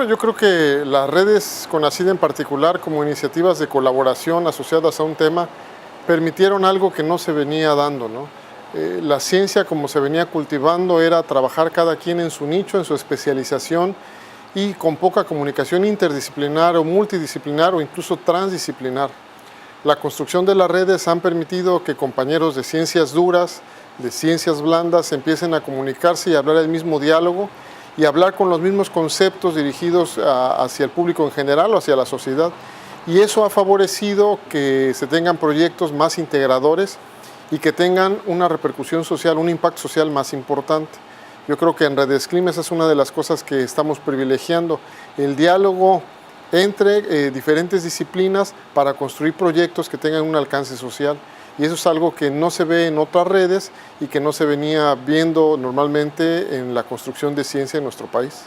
yo creo que las redes CONACYT en particular, como iniciativas de colaboración asociadas a un tema, permitieron algo que no se venía dando, ¿no? La ciencia, como se venía cultivando, era trabajar cada quien en su nicho, en su especialización, y con poca comunicación interdisciplinar o multidisciplinar o incluso transdisciplinar. La construcción de las redes han permitido que compañeros de ciencias duras, de ciencias blandas, empiecen a comunicarse y a hablar el mismo diálogo y hablar con los mismos conceptos dirigidos hacia el público en general o hacia la sociedad. Y eso ha favorecido que se tengan proyectos más integradores y que tengan una repercusión social, un impacto social más importante. Yo creo que en Redes CLIM esa es una de las cosas que estamos privilegiando, el diálogo entre diferentes disciplinas para construir proyectos que tengan un alcance social. Y eso es algo que no se ve en otras redes y que no se venía viendo normalmente en la construcción de ciencia en nuestro país.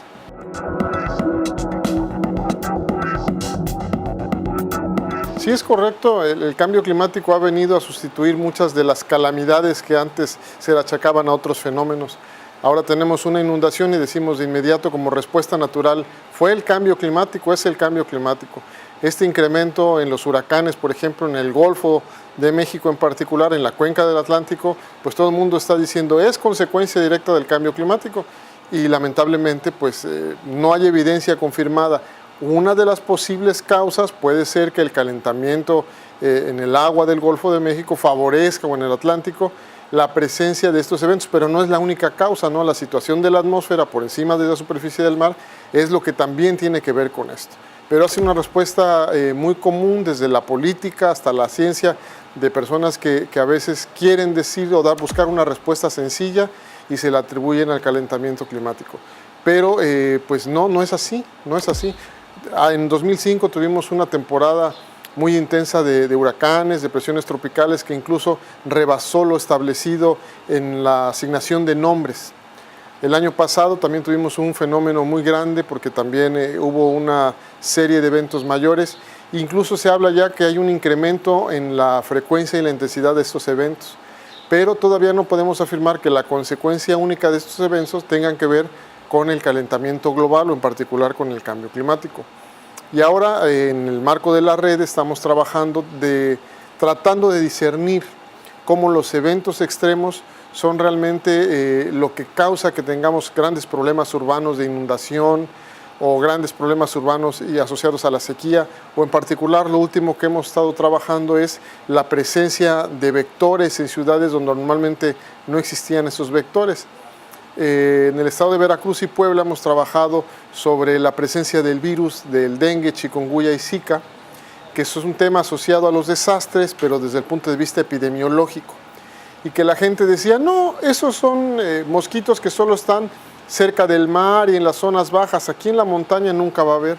Sí, es correcto, el cambio climático ha venido a sustituir muchas de las calamidades que antes se le achacaban a otros fenómenos. Ahora tenemos una inundación y decimos de inmediato como respuesta natural, fue el cambio climático, es el cambio climático. Este incremento en los huracanes, por ejemplo, en el Golfo de México en particular, en la cuenca del Atlántico, pues todo el mundo está diciendo es consecuencia directa del cambio climático y lamentablemente pues no hay evidencia confirmada. Una de las posibles causas puede ser que el calentamiento en el agua del Golfo de México favorezca o en el Atlántico la presencia de estos eventos, pero no es la única causa, ¿no? La situación de la atmósfera por encima de la superficie del mar es lo que también tiene que ver con esto. Pero hace una respuesta muy común desde la política hasta la ciencia de personas que a veces quieren decir o buscar una respuesta sencilla y se la atribuyen al calentamiento climático. Pero pues no es así, no es así. En 2005 tuvimos una temporada muy intensa de huracanes, depresiones tropicales que incluso rebasó lo establecido en la asignación de nombres. El año pasado también tuvimos un fenómeno muy grande porque también hubo una serie de eventos mayores. Incluso se habla ya que hay un incremento en la frecuencia y la intensidad de estos eventos. Pero todavía no podemos afirmar que la consecuencia única de estos eventos tengan que ver con el calentamiento global o en particular con el cambio climático. Y ahora en el marco de la red estamos trabajando tratando de discernir cómo los eventos extremos son realmente lo que causa que tengamos grandes problemas urbanos de inundación o grandes problemas urbanos y asociados a la sequía, o en particular lo último que hemos estado trabajando es la presencia de vectores en ciudades donde normalmente no existían esos vectores. En el estado de Veracruz y Puebla hemos trabajado sobre la presencia del virus del dengue, chikungunya y zika, que eso es un tema asociado a los desastres, pero desde el punto de vista epidemiológico. Y que la gente decía, no, esos son mosquitos que solo están cerca del mar y en las zonas bajas, aquí en la montaña nunca va a haber.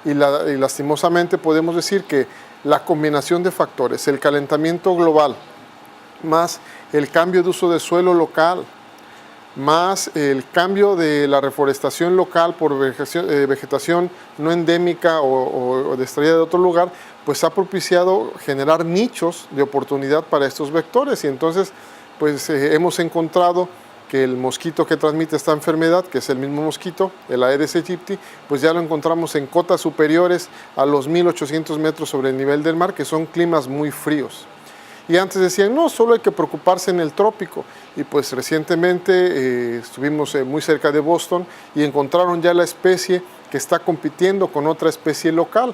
Y lastimosamente podemos decir que la combinación de factores, el calentamiento global, más el cambio de uso de suelo local, más el cambio de la reforestación local por vegetación no endémica o extraída de otro lugar, pues ha propiciado generar nichos de oportunidad para estos vectores. Y entonces pues hemos encontrado que el mosquito que transmite esta enfermedad, que es el mismo mosquito, el Aedes aegypti, pues ya lo encontramos en cotas superiores a los 1800 metros sobre el nivel del mar, que son climas muy fríos. Y antes decían, no, solo hay que preocuparse en el trópico. Y pues recientemente estuvimos muy cerca de Boston y encontraron ya la especie que está compitiendo con otra especie local.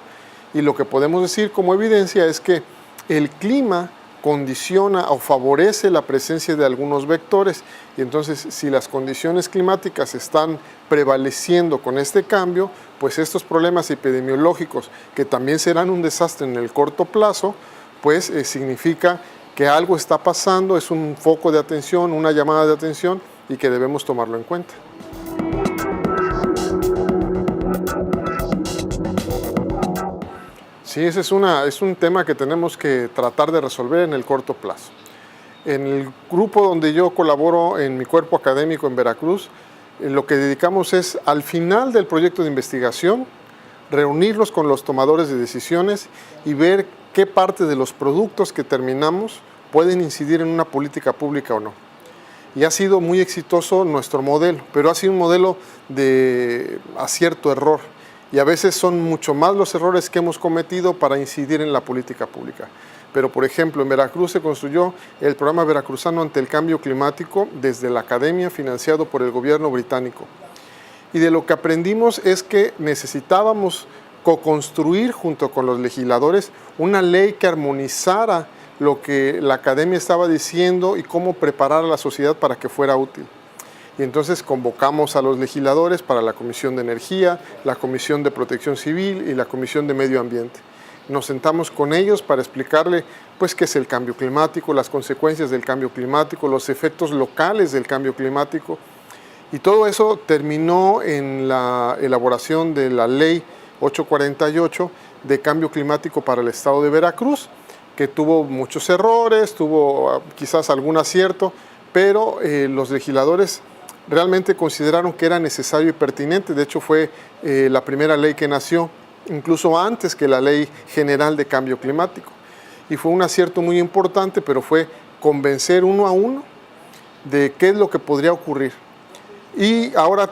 Y lo que podemos decir como evidencia es que el clima condiciona o favorece la presencia de algunos vectores. Y entonces, si las condiciones climáticas están prevaleciendo con este cambio, pues estos problemas epidemiológicos, que también serán un desastre en el corto plazo, pues significa que algo está pasando, es un foco de atención, una llamada de atención y que debemos tomarlo en cuenta. Sí, ese es un tema que tenemos que tratar de resolver en el corto plazo. En el grupo donde yo colaboro en mi cuerpo académico en Veracruz, lo que dedicamos es al final del proyecto de investigación, reunirnos con los tomadores de decisiones y ver qué parte de los productos que terminamos pueden incidir en una política pública o no. Y ha sido muy exitoso nuestro modelo, pero ha sido un modelo de acierto-error. Y a veces son mucho más los errores que hemos cometido para incidir en la política pública. Pero, por ejemplo, en Veracruz se construyó el programa veracruzano ante el cambio climático desde la academia, financiado por el gobierno británico. Y de lo que aprendimos es que necesitábamos co-construir junto con los legisladores una ley que armonizara lo que la academia estaba diciendo y cómo preparar a la sociedad para que fuera útil. Y entonces convocamos a los legisladores para la Comisión de Energía, la Comisión de Protección Civil y la Comisión de Medio Ambiente. Nos sentamos con ellos para explicarle pues, qué es el cambio climático, las consecuencias del cambio climático, los efectos locales del cambio climático. Y todo eso terminó en la elaboración de la Ley 848 de Cambio Climático para el Estado de Veracruz, que tuvo muchos errores, tuvo quizás algún acierto, pero los legisladores realmente consideraron que era necesario y pertinente. De hecho, fue la primera ley que nació, incluso antes que la Ley General de Cambio Climático. Y fue un acierto muy importante, pero fue convencer uno a uno de qué es lo que podría ocurrir. Y ahora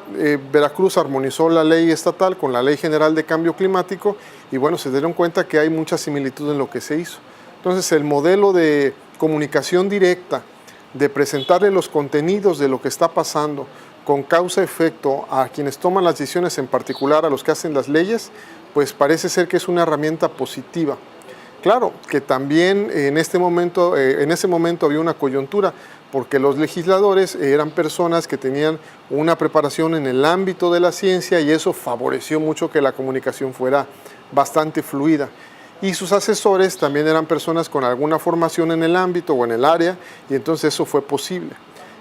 Veracruz armonizó la ley estatal con la Ley General de Cambio Climático y bueno, se dieron cuenta que hay mucha similitud en lo que se hizo. Entonces, el modelo de comunicación directa, de presentarle los contenidos de lo que está pasando con causa-efecto a quienes toman las decisiones, en particular a los que hacen las leyes, pues parece ser que es una herramienta positiva. Claro que también en ese momento había una coyuntura, porque los legisladores eran personas que tenían una preparación en el ámbito de la ciencia y eso favoreció mucho que la comunicación fuera bastante fluida. Y sus asesores también eran personas con alguna formación en el ámbito o en el área, y entonces eso fue posible.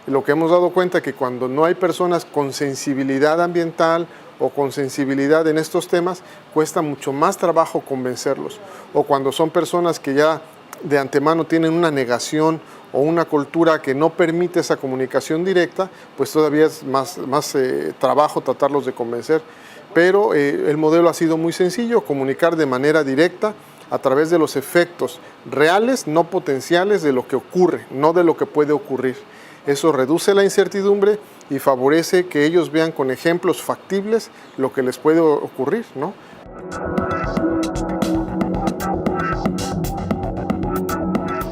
Lo que hemos dado cuenta es que cuando no hay personas con sensibilidad ambiental o con sensibilidad en estos temas, cuesta mucho más trabajo convencerlos. O cuando son personas que ya de antemano tienen una negación o una cultura que no permite esa comunicación directa, pues todavía es más trabajo tratarlos de convencer. Pero el modelo ha sido muy sencillo, comunicar de manera directa a través de los efectos reales, no potenciales, de lo que ocurre, no de lo que puede ocurrir. Eso reduce la incertidumbre y favorece que ellos vean con ejemplos factibles lo que les puede ocurrir, ¿no?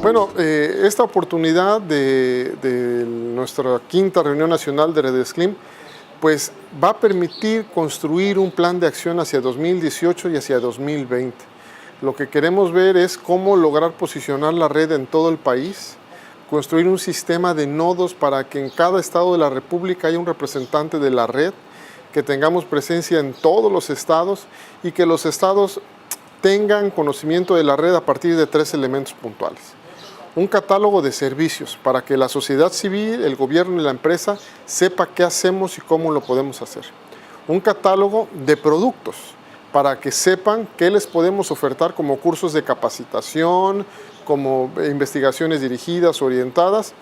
Bueno, esta oportunidad de nuestra quinta reunión nacional de Redesclim, pues va a permitir construir un plan de acción hacia 2018 y hacia 2020. Lo que queremos ver es cómo lograr posicionar la red en todo el país, construir un sistema de nodos para que en cada estado de la República haya un representante de la red, que tengamos presencia en todos los estados y que los estados tengan conocimiento de la red a partir de 3 elementos puntuales. Un catálogo de servicios para que la sociedad civil, el gobierno y la empresa sepa qué hacemos y cómo lo podemos hacer. Un catálogo de productos para que sepan qué les podemos ofertar como cursos de capacitación, como investigaciones dirigidas, orientadas,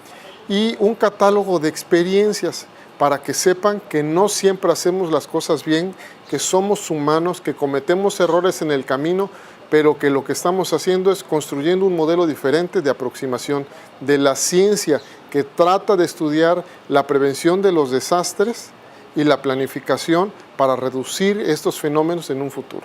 y un catálogo de experiencias para que sepan que no siempre hacemos las cosas bien, que somos humanos, que cometemos errores en el camino, pero que lo que estamos haciendo es construyendo un modelo diferente de aproximación de la ciencia que trata de estudiar la prevención de los desastres y la planificación para reducir estos fenómenos en un futuro.